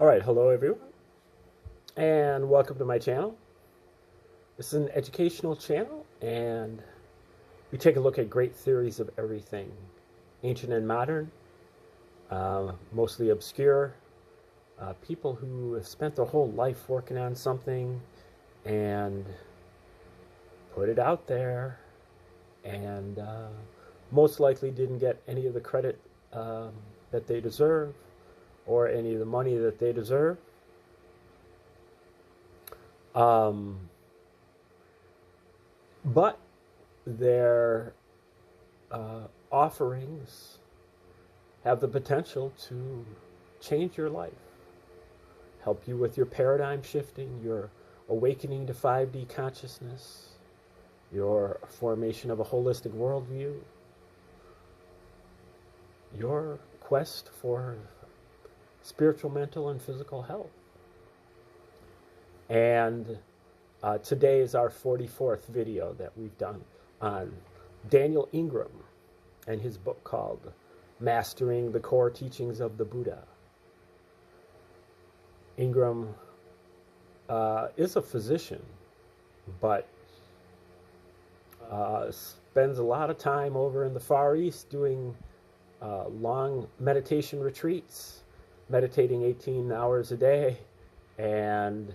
All right, hello everyone, and welcome to my channel. This is an educational channel, and we take a look at great theories of everything, ancient and modern, mostly obscure, people who have spent their whole life working on something and put it out there, and most likely didn't get any of the credit that they deserve or any of the money that they deserve. Um, but their offerings have the potential to change your life, help you with your paradigm shifting, your awakening to 5D consciousness, your formation of a holistic worldview, your quest for spiritual, mental, and physical health. And today is our 44th video that we've done on Daniel Ingram and his book called Mastering the Core Teachings of the Buddha. Ingram is a physician, but spends a lot of time over in the Far East doing long meditation retreats, meditating 18 hours a day, and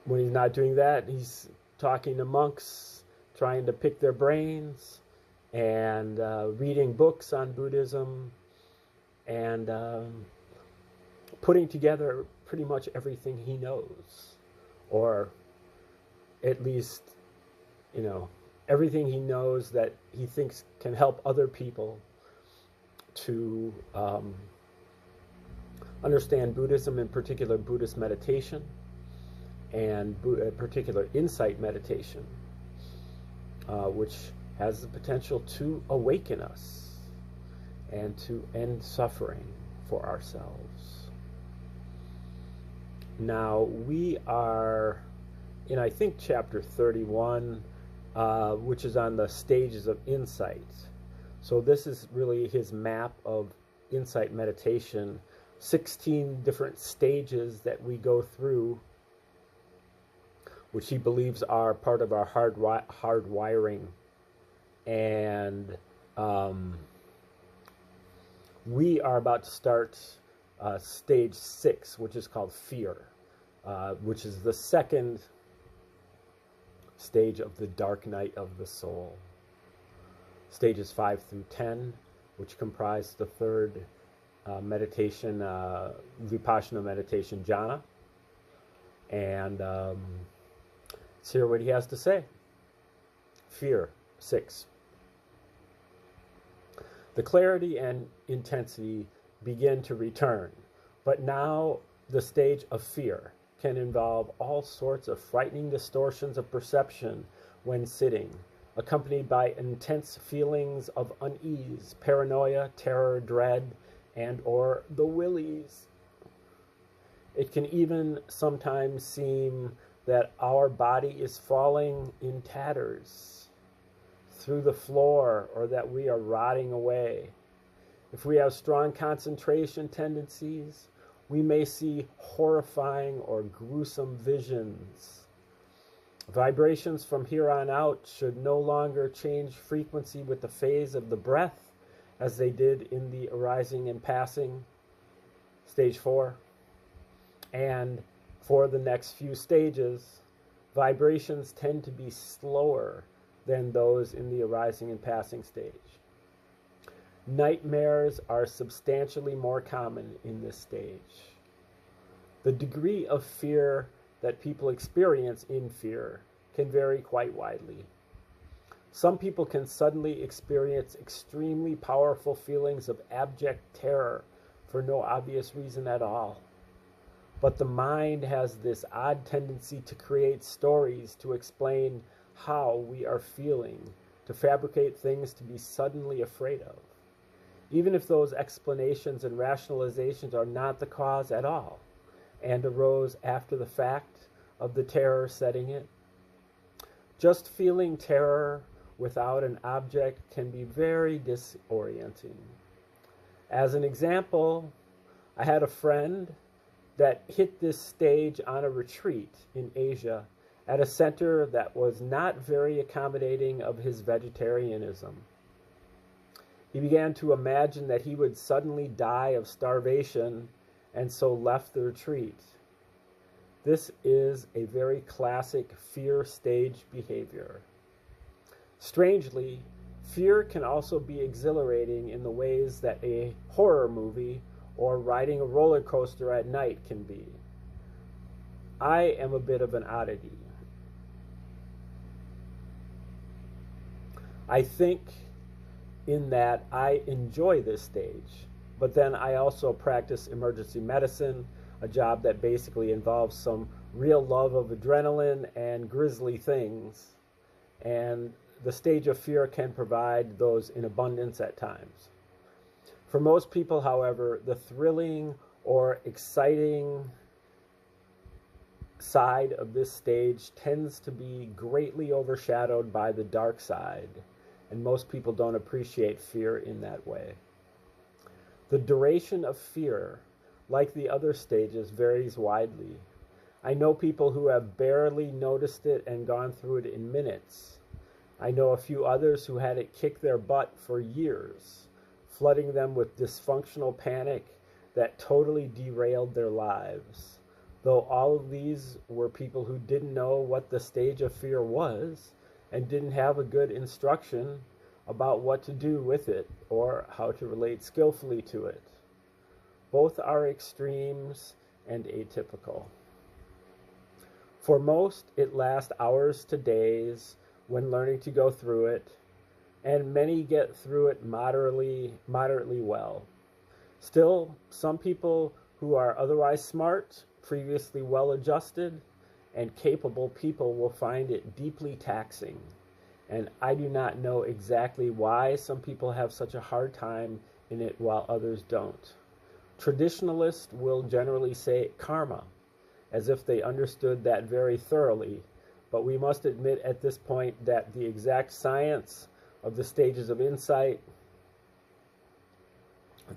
when he's not doing that, he's talking to monks, trying to pick their brains, and reading books on Buddhism, and putting together pretty much everything he knows, or at least, everything he knows that he thinks can help other people to understand Buddhism, in particular Buddhist meditation, and particular insight meditation, which has the potential to awaken us and to end suffering for ourselves. Now, we are in, I think, chapter 31, which is on the stages of insight. So this is really his map of insight meditation, 16 different stages that we go through, which he believes are part of our hardwiring. And we are about to start stage 6, which is called fear, which is the second stage of the dark night of the soul. Stages 5 through 10, which comprise the third meditation, Vipassana meditation, jhana. And let's hear what he has to say. Fear, 6. The clarity and intensity begin to return, but now the stage of fear can involve all sorts of frightening distortions of perception when sitting, accompanied by intense feelings of unease, paranoia, terror, dread, and or the willies. It can even sometimes seem that our body is falling in tatters through the floor, or that we are rotting away. If we have strong concentration tendencies, we may see horrifying or gruesome visions. Vibrations from here on out should no longer change frequency with the phase of the breath as they did in the arising and passing, stage 4. And for the next few stages, vibrations tend to be slower than those in the arising and passing stage. Nightmares are substantially more common in this stage. The degree of fear that people experience in fear can vary quite widely. Some people can suddenly experience extremely powerful feelings of abject terror for no obvious reason at all. But the mind has this odd tendency to create stories to explain how we are feeling, to fabricate things to be suddenly afraid of, even if those explanations and rationalizations are not the cause at all and arose after the fact of the terror setting in. Just feeling terror without an object can be very disorienting. As an example, I had a friend that hit this stage on a retreat in Asia at a center that was not very accommodating of his vegetarianism. He began to imagine that he would suddenly die of starvation and so left the retreat. This is a very classic fear stage behavior. Strangely, fear can also be exhilarating in the ways that a horror movie or riding a roller coaster at night can be. I am a bit of an oddity. I think in that I enjoy this stage, but then I also practice emergency medicine, a job that basically involves some real love of adrenaline and grisly things, and the stage of fear can provide those in abundance at times. For most people, however, the thrilling or exciting side of this stage tends to be greatly overshadowed by the dark side, and most people don't appreciate fear in that way. The duration of fear, like the other stages, varies widely. I know people who have barely noticed it and gone through it in minutes. I know a few others who had it kick their butt for years, flooding them with dysfunctional panic that totally derailed their lives. Though all of these were people who didn't know what the stage of fear was and didn't have a good instruction about what to do with it or how to relate skillfully to it. Both are extremes and atypical. For most, it lasts hours to days when learning to go through it, and many get through it moderately well. Still, some people who are otherwise smart, previously well-adjusted, and capable people will find it deeply taxing. And I do not know exactly why some people have such a hard time in it while others don't. Traditionalists will generally say karma, as if they understood that very thoroughly, but we must admit at this point that the exact science of the stages of insight,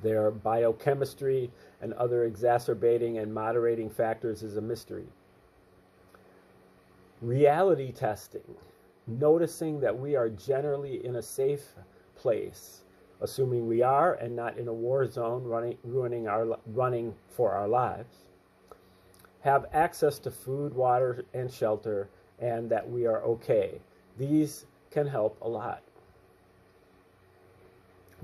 their biochemistry, and other exacerbating and moderating factors is a mystery. Reality testing, noticing that we are generally in a safe place, assuming we are and not in a war zone running for our lives, have access to food, water, and shelter, and that we are okay. These can help a lot.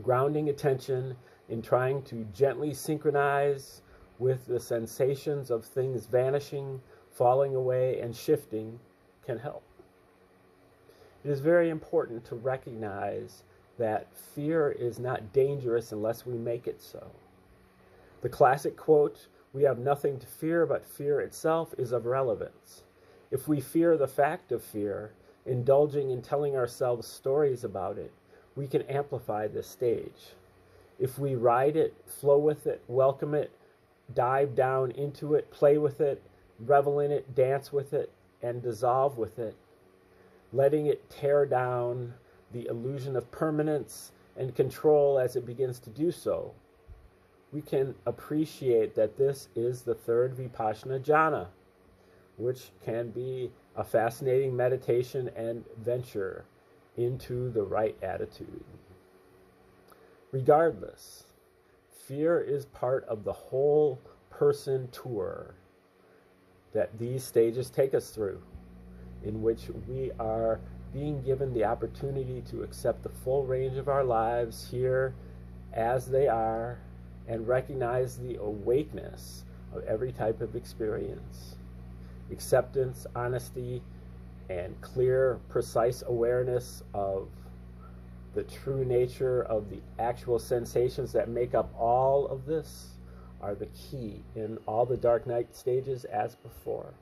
Grounding attention in trying to gently synchronize with the sensations of things vanishing, falling away, and shifting can help. It is very important to recognize that fear is not dangerous unless we make it so. The classic quote, "We have nothing to fear but fear itself," is of relevance. If we fear the fact of fear, indulging in telling ourselves stories about it, we can amplify this stage. If we ride it, flow with it, welcome it, dive down into it, play with it, revel in it, dance with it, and dissolve with it, letting it tear down the illusion of permanence and control as it begins to do so, we can appreciate that this is the third Vipassana jhana, which can be a fascinating meditation and venture into the right attitude. Regardless, fear is part of the whole person tour that these stages take us through, in which we are being given the opportunity to accept the full range of our lives here as they are and recognize the awakeness of every type of experience. Acceptance, honesty, and clear, precise awareness of the true nature of the actual sensations that make up all of this are the key in all the dark night stages as before.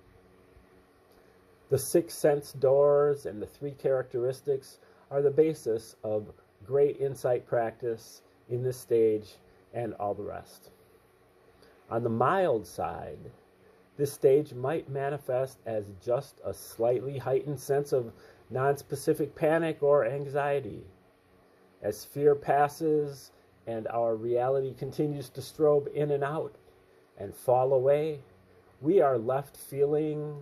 The 6 sense doors and the 3 characteristics are the basis of great insight practice in this stage and all the rest. On the mild side, this stage might manifest as just a slightly heightened sense of nonspecific panic or anxiety. As fear passes and our reality continues to strobe in and out and fall away, we are left feeling.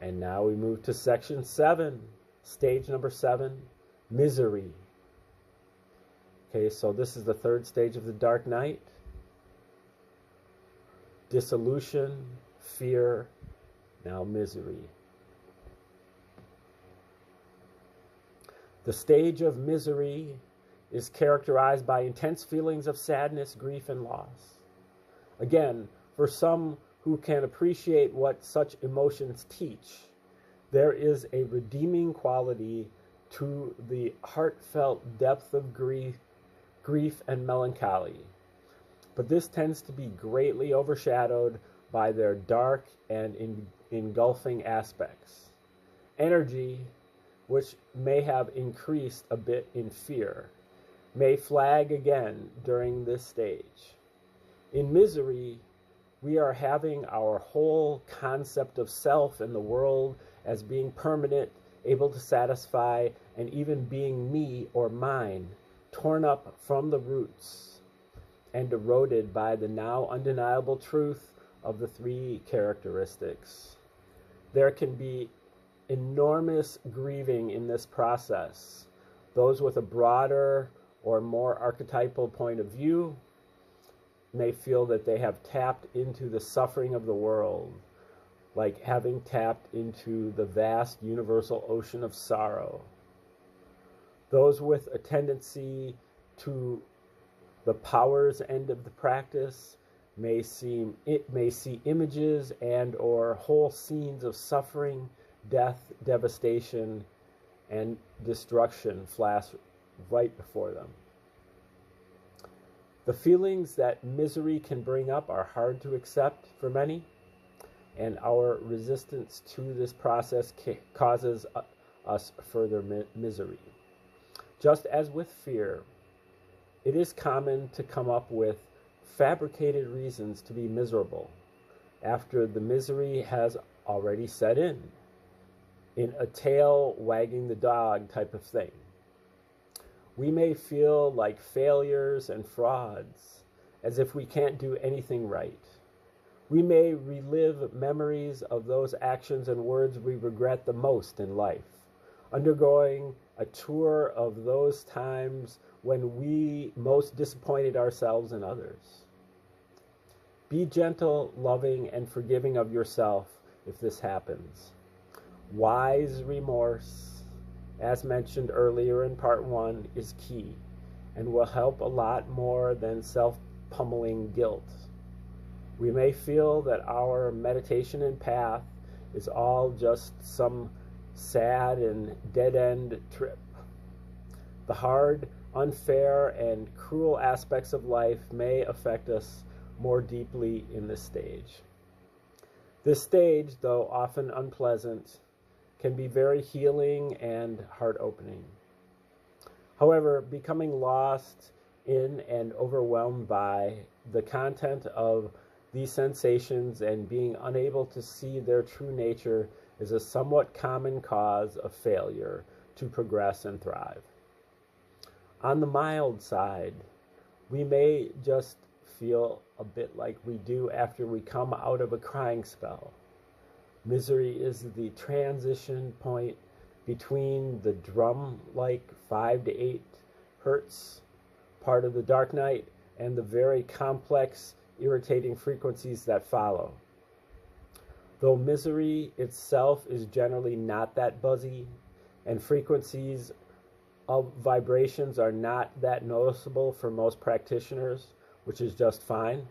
And now we move to section 7, stage number 7, misery. Okay, so this is the third stage of the dark night. Dissolution, fear, now misery. The stage of misery is characterized by intense feelings of sadness, grief, and loss. Again, for some who can appreciate what such emotions teach, there is a redeeming quality to the heartfelt depth of grief and melancholy. But this tends to be greatly overshadowed by their dark and engulfing aspects. Energy, which may have increased a bit in fear, may flag again during this stage. In misery, we are having our whole concept of self and the world as being permanent, able to satisfy, and even being me or mine, torn up from the roots and eroded by the now undeniable truth of the 3 characteristics. There can be enormous grieving in this process. Those with a broader or more archetypal point of view may feel that they have tapped into the suffering of the world, like having tapped into the vast universal ocean of sorrow. Those with a tendency to the powers end of the practice may see images and or whole scenes of suffering, death, devastation, and destruction flash right before them. The feelings that misery can bring up are hard to accept for many, and our resistance to this process causes us further misery. Just as with fear, it is common to come up with fabricated reasons to be miserable after the misery has already set in a tail wagging the dog type of thing. We may feel like failures and frauds, as if we can't do anything right. We may relive memories of those actions and words we regret the most in life, undergoing a tour of those times when we most disappointed ourselves and others. Be gentle, loving, and forgiving of yourself if this happens. Wise remorse, as mentioned earlier in part 1, is key and will help a lot more than self-pummeling guilt. We may feel that our meditation and path is all just some sad and dead-end trip. The hard, unfair, and cruel aspects of life may affect us more deeply in this stage. This stage, though often unpleasant, can be very healing and heart-opening. However, becoming lost in and overwhelmed by the content of these sensations and being unable to see their true nature is a somewhat common cause of failure to progress and thrive. On the mild side, we may just feel a bit like we do after we come out of a crying spell. Misery is the transition point between the drum-like 5 to 8 hertz part of the dark night and the very complex, irritating frequencies that follow. Though misery itself is generally not that buzzy, and frequencies of vibrations are not that noticeable for most practitioners, which is just fine,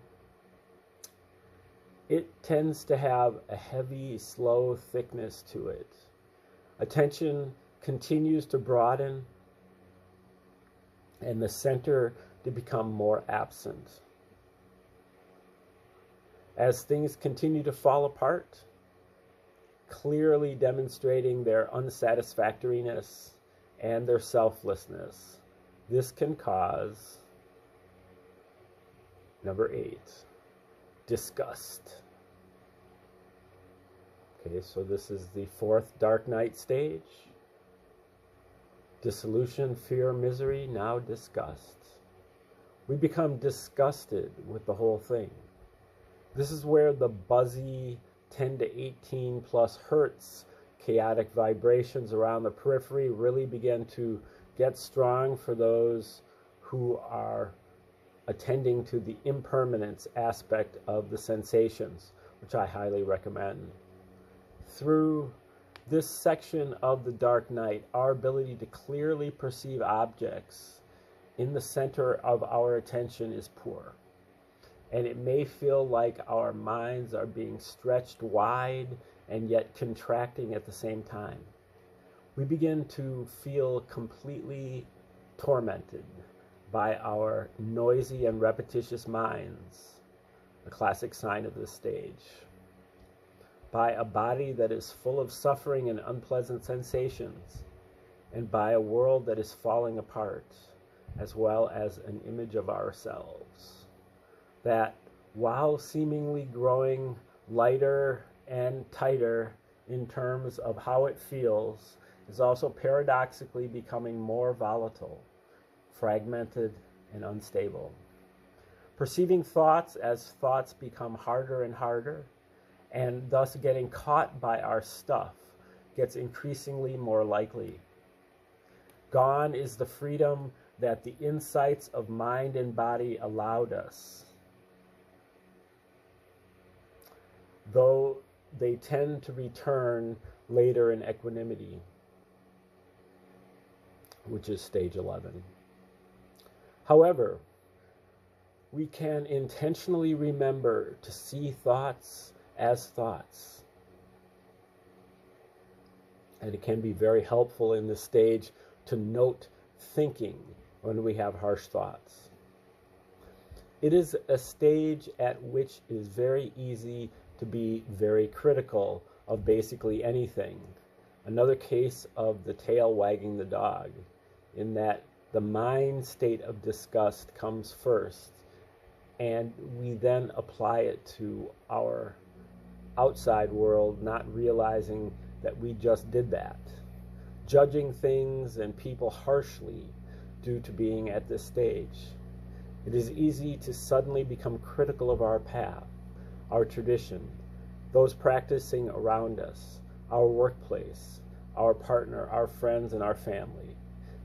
it tends to have a heavy, slow thickness to it. Attention continues to broaden and the center to become more absent. As things continue to fall apart, clearly demonstrating their unsatisfactoriness and their selflessness, this can cause, number 8, disgust. Okay, so this is the 4th dark night stage. Dissolution, fear, misery, now disgust. We become disgusted with the whole thing. This is where the buzzy 10 to 18 plus hertz chaotic vibrations around the periphery really begin to get strong for those who are attending to the impermanence aspect of the sensations, which I highly recommend. Through this section of the dark night, our ability to clearly perceive objects in the center of our attention is poor. And it may feel like our minds are being stretched wide and yet contracting at the same time. We begin to feel completely tormented by our noisy and repetitious minds, a classic sign of this stage, by a body that is full of suffering and unpleasant sensations, and by a world that is falling apart, as well as an image of ourselves that, while seemingly growing lighter and tighter in terms of how it feels, is also paradoxically becoming more volatile, fragmented, and unstable. Perceiving thoughts as thoughts become harder and harder, and thus getting caught by our stuff gets increasingly more likely. Gone is the freedom that the insights of mind and body allowed us, though they tend to return later in equanimity, which is stage 11. However, we can intentionally remember to see thoughts as thoughts. And it can be very helpful in this stage to note thinking when we have harsh thoughts. It is a stage at which it is very easy to be very critical of basically anything. Another case of the tail wagging the dog, in that the mind state of disgust comes first, and we then apply it to our outside world, not realizing that we just did that, judging things and people harshly due to being at this stage. It is easy to suddenly become critical of our path, our tradition, those practicing around us, our workplace, our partner, our friends, and our family.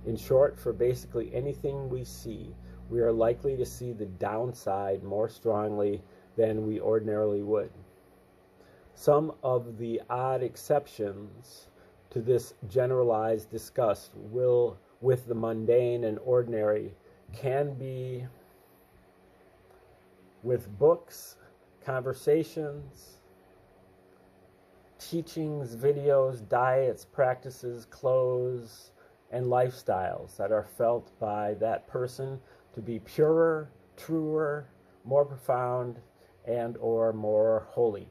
In short, for basically anything we see, we are likely to see the downside more strongly than we ordinarily would. Some of the odd exceptions to this generalized disgust with the mundane and ordinary can be with books, conversations, teachings, videos, diets, practices, clothes, and lifestyles that are felt by that person to be purer, truer, more profound, and or more holy.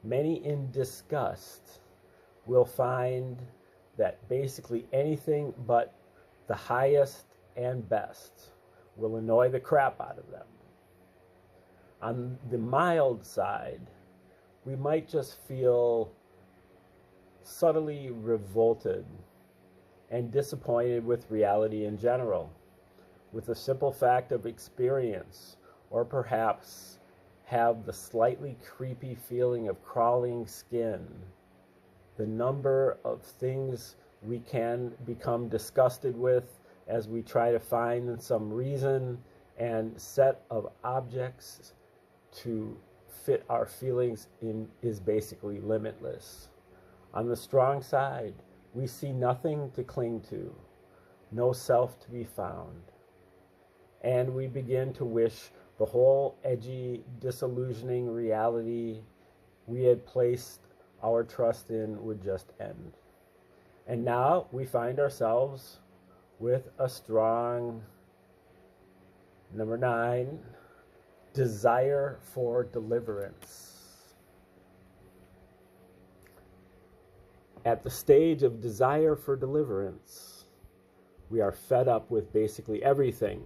Many in disgust will find that basically anything but the highest and best will annoy the crap out of them. On the mild side, we might just feel subtly revolted and disappointed with reality in general, with the simple fact of experience, or perhaps have the slightly creepy feeling of crawling skin. The number of things we can become disgusted with as we try to find some reason and set of objects to fit our feelings in is basically limitless. On the strong side, we see nothing to cling to, no self to be found, and we begin to wish the whole edgy, disillusioning reality we had placed our trust in would just end. And now we find ourselves with a strong, number 9, desire for deliverance. At the stage of desire for deliverance, we are fed up with basically everything,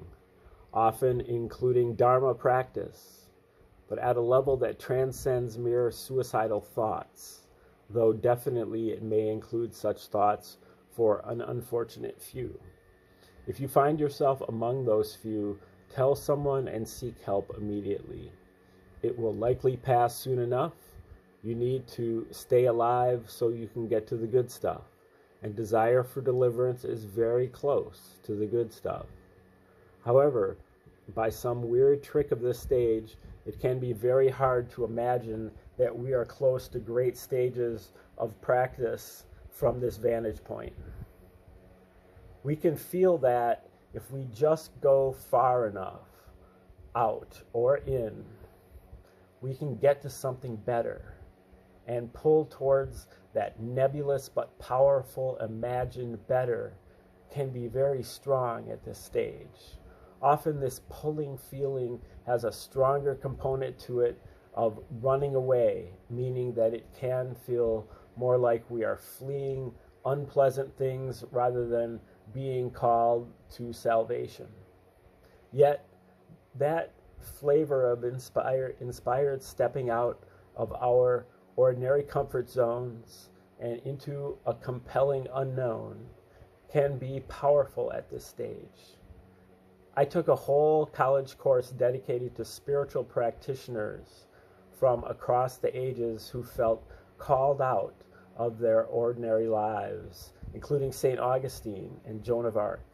often including Dharma practice, but at a level that transcends mere suicidal thoughts, though definitely it may include such thoughts for an unfortunate few. If you find yourself among those few, tell someone and seek help immediately. It will likely pass soon enough. You need to stay alive so you can get to the good stuff. And desire for deliverance is very close to the good stuff. However, by some weird trick of this stage, it can be very hard to imagine that we are close to great stages of practice from this vantage point. We can feel that if we just go far enough out or in, we can get to something better and pull towards that nebulous but powerful imagined better can be very strong at this stage. Often this pulling feeling has a stronger component to it of running away, meaning that it can feel more like we are fleeing unpleasant things rather than being called to salvation. Yet that flavor of inspired stepping out of our ordinary comfort zones and into a compelling unknown can be powerful at this stage. I took a whole college course dedicated to spiritual practitioners from across the ages who felt called out of their ordinary lives, including St. Augustine and Joan of Arc.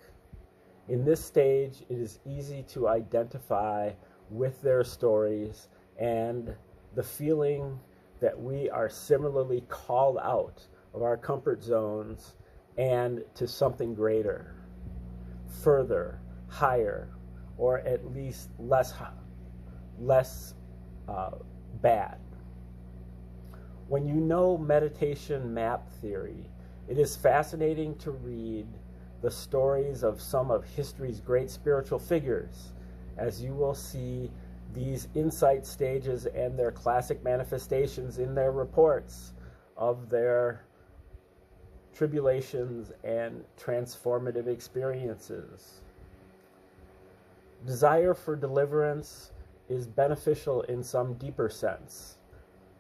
In this stage, it is easy to identify with their stories and the feeling that we are similarly called out of our comfort zones and to something greater, further, higher, or at least less bad. When you know meditation map theory, it is fascinating to read the stories of some of history's great spiritual figures, as you will see these insight stages and their classic manifestations in their reports of their tribulations and transformative experiences. Desire for deliverance is beneficial in some deeper sense,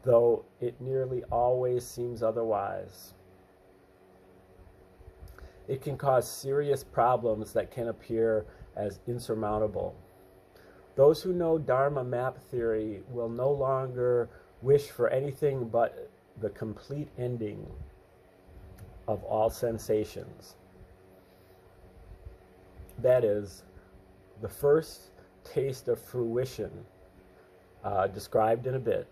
though it nearly always seems otherwise. It can cause serious problems that can appear as insurmountable. Those who know Dharma map theory will no longer wish for anything but the complete ending of all sensations. That is, the first taste of fruition, described in a bit.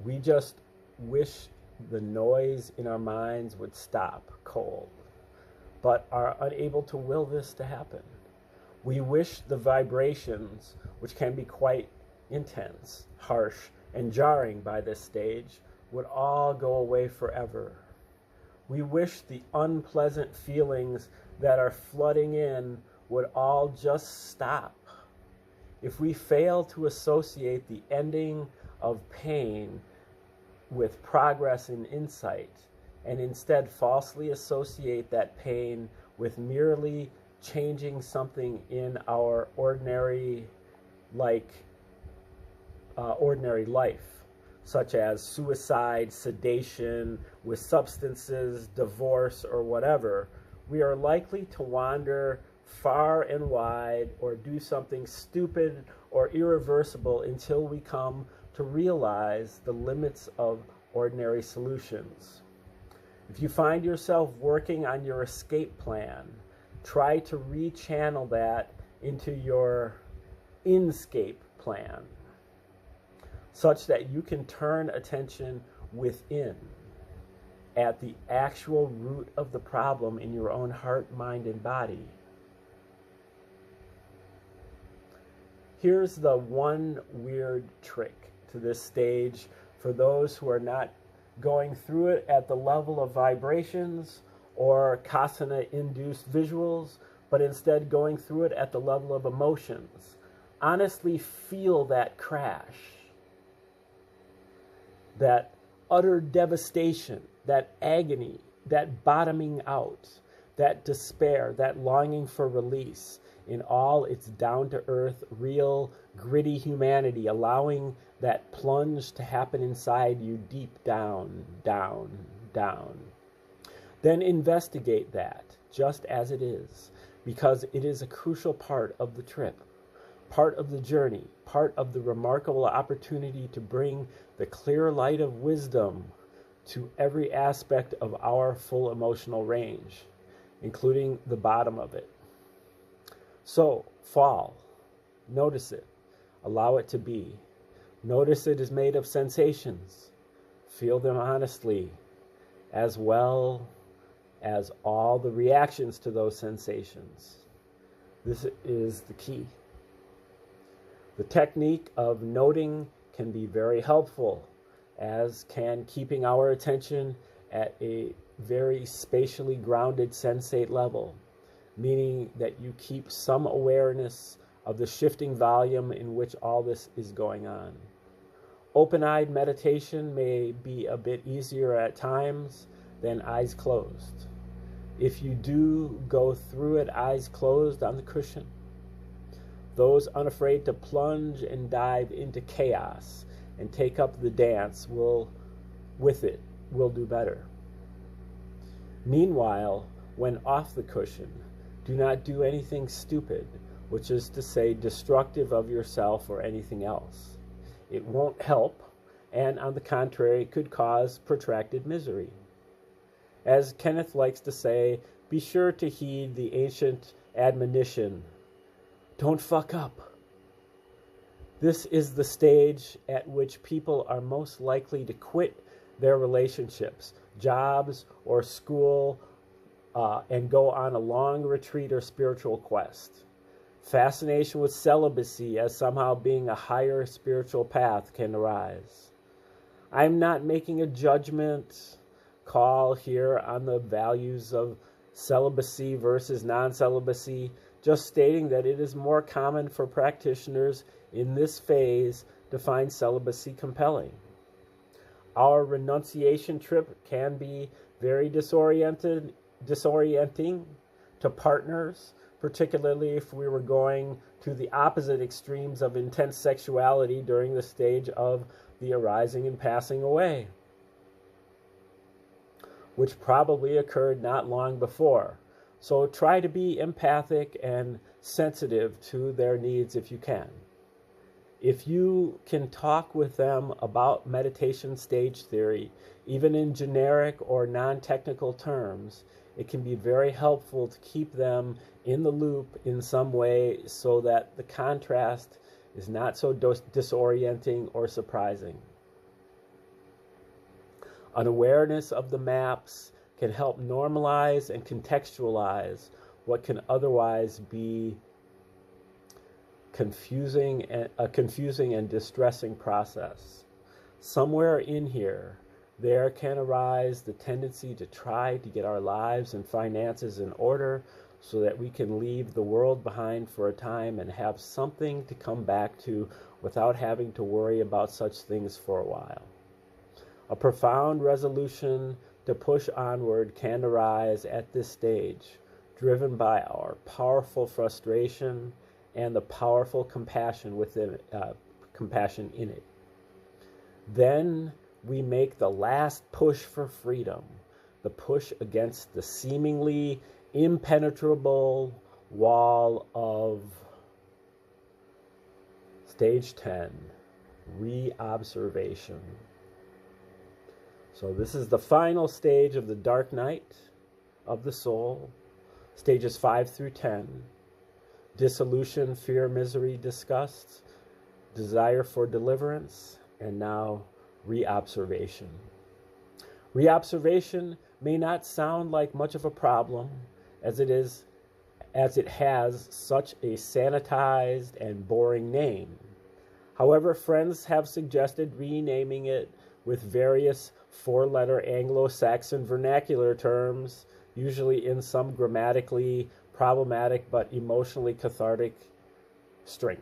We just wish the noise in our minds would stop cold, but are unable to will this to happen. We wish the vibrations, which can be quite intense, harsh, and jarring by this stage, would all go away forever. We wish the unpleasant feelings that are flooding in would all just stop. If we fail to associate the ending of pain with progress in insight, and instead falsely associate that pain with merely changing something in our ordinary life, such as suicide, sedation, with substances, divorce, or whatever, we are likely to wander far and wide or do something stupid or irreversible until we come to realize the limits of ordinary solutions. If you find yourself working on your escape plan, try to rechannel that into your inscape plan, such that you can turn attention within at the actual root of the problem in your own heart, mind, and body. Here's the one weird trick to this stage for those who are not going through it at the level of vibrations or kasana-induced visuals, but instead going through it at the level of emotions. Honestly feel that crash, that utter devastation, that agony, that bottoming out, that despair, that longing for release in all its down-to-earth, real, gritty humanity, allowing that plunge to happen inside you deep down, down, down. Then investigate that just as it is, because it is a crucial part of the trip, part of the journey, part of the remarkable opportunity to bring the clear light of wisdom to every aspect of our full emotional range, including the bottom of it. So, fall. Notice it. Allow it to be. Notice it is made of sensations. Feel them honestly, as well as all the reactions to those sensations. This is the key. The technique of noting can be very helpful, as can keeping our attention at a very spatially grounded sensate level, meaning that you keep some awareness of the shifting volume in which all this is going on. Open-eyed meditation may be a bit easier at times than eyes closed. If you do go through it eyes closed on the cushion, those unafraid to plunge and dive into chaos and take up the dance will do better. Meanwhile, when off the cushion, do not do anything stupid, which is to say destructive of yourself or anything else. It won't help, and on the contrary, could cause protracted misery. As Kenneth likes to say, be sure to heed the ancient admonition, don't fuck up. This is the stage at which people are most likely to quit their relationships, jobs, or school, and go on a long retreat or spiritual quest. Fascination with celibacy as somehow being a higher spiritual path can arise. I'm not making a judgment call here on the values of celibacy versus non-celibacy, just stating that it is more common for practitioners in this phase to find celibacy compelling. Our renunciation trip can be very disorienting to partners, particularly if we were going to the opposite extremes of intense sexuality during the stage of the arising and passing away, which probably occurred not long before. So try to be empathic and sensitive to their needs if you can. If you can talk with them about meditation stage theory, even in generic or non-technical terms, it can be very helpful to keep them in the loop in some way so that the contrast is not so disorienting or surprising. An awareness of the maps can help normalize and contextualize what can otherwise be a confusing and distressing process. Somewhere in here, there can arise the tendency to try to get our lives and finances in order so that we can leave the world behind for a time and have something to come back to without having to worry about such things for a while. A profound resolution to push onward can arise at this stage, driven by our powerful frustration and the powerful compassion in it. Then we make the last push for freedom, the push against the seemingly impenetrable wall of stage 10, reobservation. So this is the final stage of the dark night of the soul, stages 5 through 10. Dissolution, fear, misery, disgust, desire for deliverance, and now reobservation. Reobservation may not sound like much of a problem as it has such a sanitized and boring name. However, friends have suggested renaming it with various four-letter Anglo-Saxon vernacular terms, usually in some grammatically problematic but emotionally cathartic string.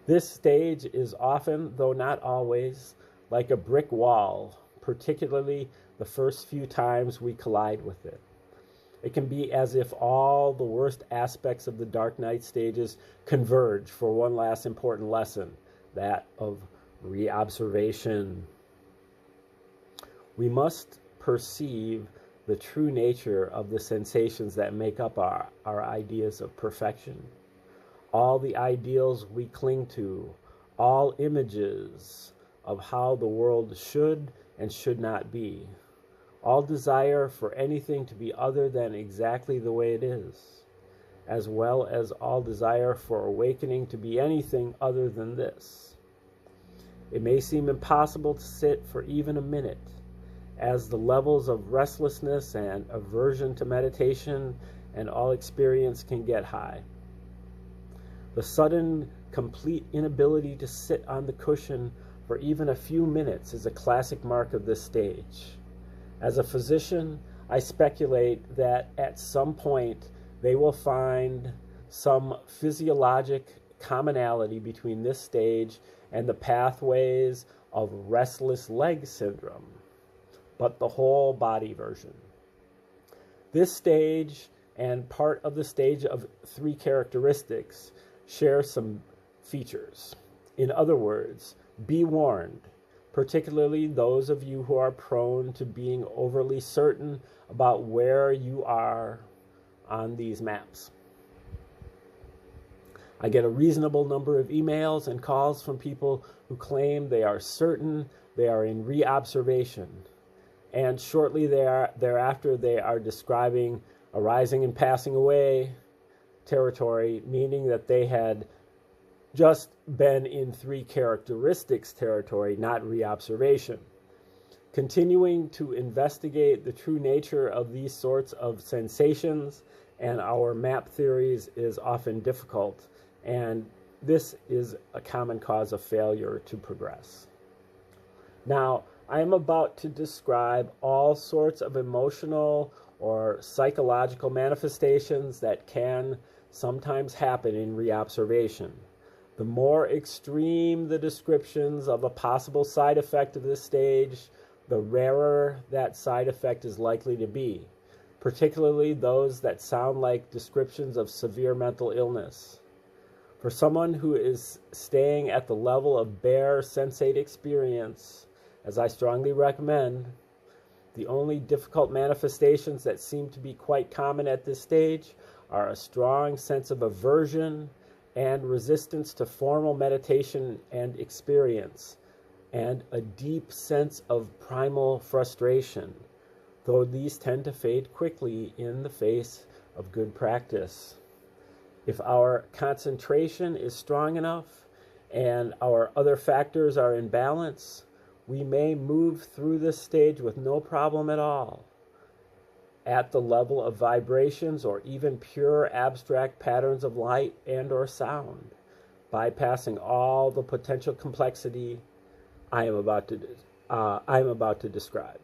This stage is often, though not always, like a brick wall, particularly the first few times we collide with it. It can be as if all the worst aspects of the dark night stages converge for one last important lesson, that of reobservation. We must perceive the true nature of the sensations that make up our ideas of perfection. All the ideals we cling to, all images of how the world should and should not be, all desire for anything to be other than exactly the way it is, as well as all desire for awakening to be anything other than this. It may seem impossible to sit for even a minute, as the levels of restlessness and aversion to meditation and all experience can get high. The sudden, complete inability to sit on the cushion for even a few minutes is a classic mark of this stage. As a physician, I speculate that at some point they will find some physiologic commonality between this stage and the pathways of restless leg syndrome, but the whole body version. This stage and part of the stage of 3 characteristics share some features. In other words, be warned, particularly those of you who are prone to being overly certain about where you are on these maps. I get a reasonable number of emails and calls from people who claim they are certain they are in reobservation, and shortly thereafter they are describing arising and passing away territory, meaning that they had just been in 3 characteristics territory, not reobservation. Continuing to investigate the true nature of these sorts of sensations and our map theories is often difficult, and this is a common cause of failure to progress. Now, I am about to describe all sorts of emotional or psychological manifestations that can sometimes happen in reobservation. The more extreme the descriptions of a possible side effect of this stage, the rarer that side effect is likely to be, particularly those that sound like descriptions of severe mental illness. For someone who is staying at the level of bare sensate experience, as I strongly recommend, the only difficult manifestations that seem to be quite common at this stage are a strong sense of aversion and resistance to formal meditation and experience, and a deep sense of primal frustration, though these tend to fade quickly in the face of good practice. If our concentration is strong enough and our other factors are in balance, we may move through this stage with no problem at all. At the level of vibrations or even pure abstract patterns of light and or sound, bypassing all the potential complexity I am about to describe.